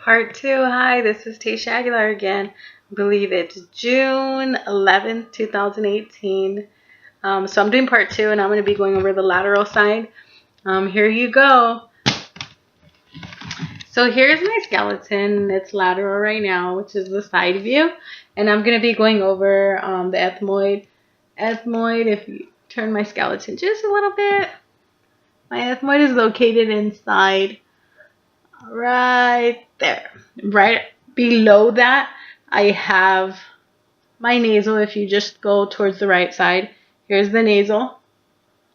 Part 2. Hi, this is Tasha Aguilar again. I believe it's June 11th, 2018. So I'm doing part 2 and I'm going to be going over the lateral side. Here you go. So here's my skeleton. It's lateral right now, which is the side view. And I'm going to be going over the ethmoid. Ethmoid, if you turn my skeleton just a little bit, my ethmoid is located inside right there. Right below that, I have my nasal. If you just go towards the right side, here's the nasal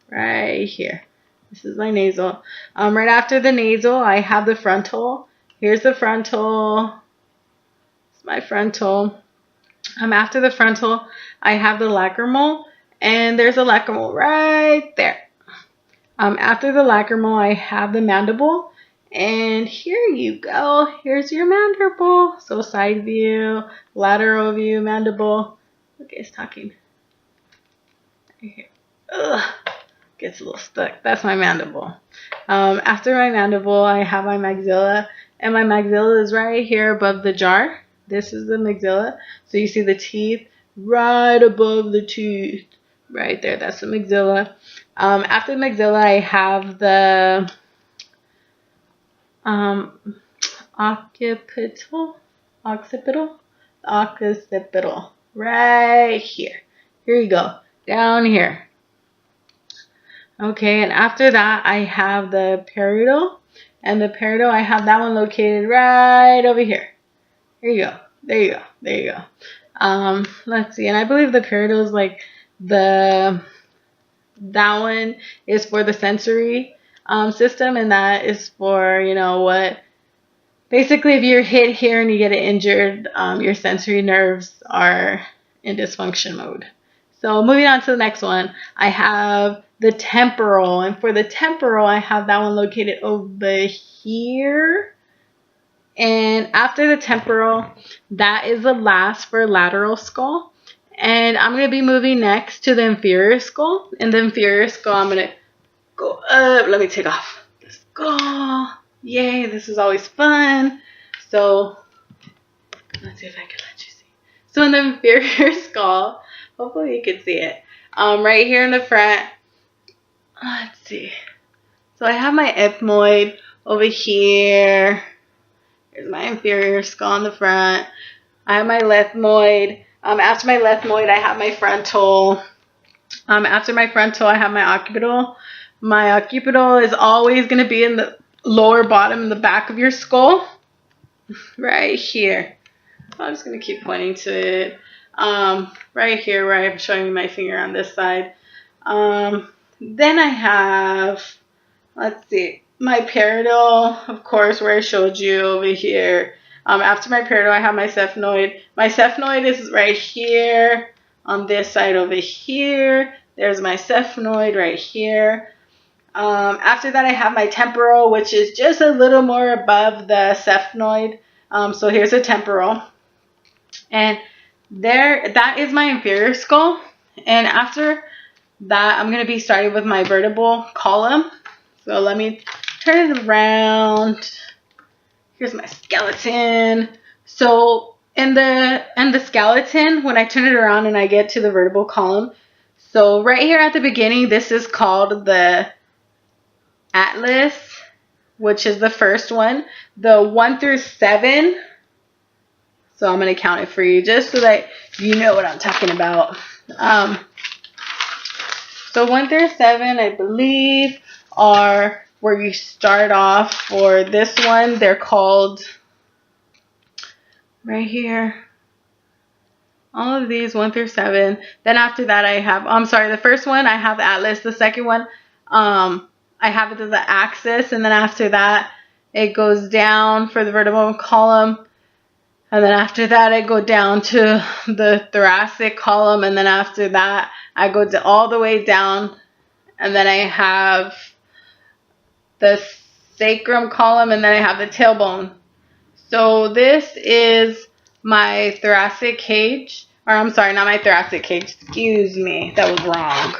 right here. This is my nasal. Right after the nasal, I have the frontal. Here's the frontal. It's my frontal. After the frontal, I have the lacrimal, and there's a lacrimal right there. After the lacrimal, I have the mandible, and here you go. Here's your mandible. So side view, lateral view, mandible. Okay, it's talking. Right here. Ugh. Gets a little stuck. That's my mandible. After my mandible, I have my maxilla, and my maxilla is right here above the jar. This is the maxilla. So you see the teeth right above the tooth. Right there. That's the maxilla. After the maxilla, I have the occipital. Right here. Here you go. Down here. Okay, and after that, I have the parietal. And the parietal, I have that one located right over here. Here you go. There you go. There you go. Let's see. And I believe the parietal is like that one is for the sensory system, and that is for, what. Basically, if you're hit here and you get it injured, your sensory nerves are in dysfunction mode. So moving on to the next one, I have the temporal. And for the temporal, I have that one located over here. And after the temporal, that is the last for lateral skull. And I'm going to be moving next to the inferior skull. In the inferior skull, I'm going to go up. Let me take off the skull. Yay, this is always fun. So let's see if I can let you see. So in the inferior skull, hopefully you can see it. Right here in the front, let's see. So I have my ethmoid over here. Here's my inferior skull in the front. I have my lethmoid. After my lethmoid, I have my frontal. After my frontal, I have my occipital. My occipital is always going to be in the lower bottom in the back of your skull. Right here. I'm just going to keep pointing to it. Right here where I'm showing you my finger on this side. Then I have, let's see, my parietal, of course, where I showed you over here. After my parietal, I have my cephenoid. My cephenoid is right here on this side over here. There's my cephenoid right here. After that, I have my temporal, which is just a little more above the cephenoid. So here's a temporal. And that is my inferior skull. And after that, I'm going to be starting with my vertebral column. So let me turn it around. Here's my skeleton. So in the skeleton, when I turn it around and I get to the vertebral column, so right here at the beginning, this is called the atlas, which is the first one. The 1 through 7. So I'm going to count it for you just so that you know what I'm talking about. So 1 through 7, I believe, are where you start off. For this one, they're called right here. All of these 1 through 7. Then after that, I have, the first one, I have the atlas. The second one, I have it as the axis. And then after that, it goes down for the vertebral column. And then after that, I go down to the thoracic column. And then after that, I go all the way down. And then I have the sacrum column. And then I have the tailbone. So this is my thoracic cage. Or I'm sorry, not my thoracic cage. Excuse me. That was wrong.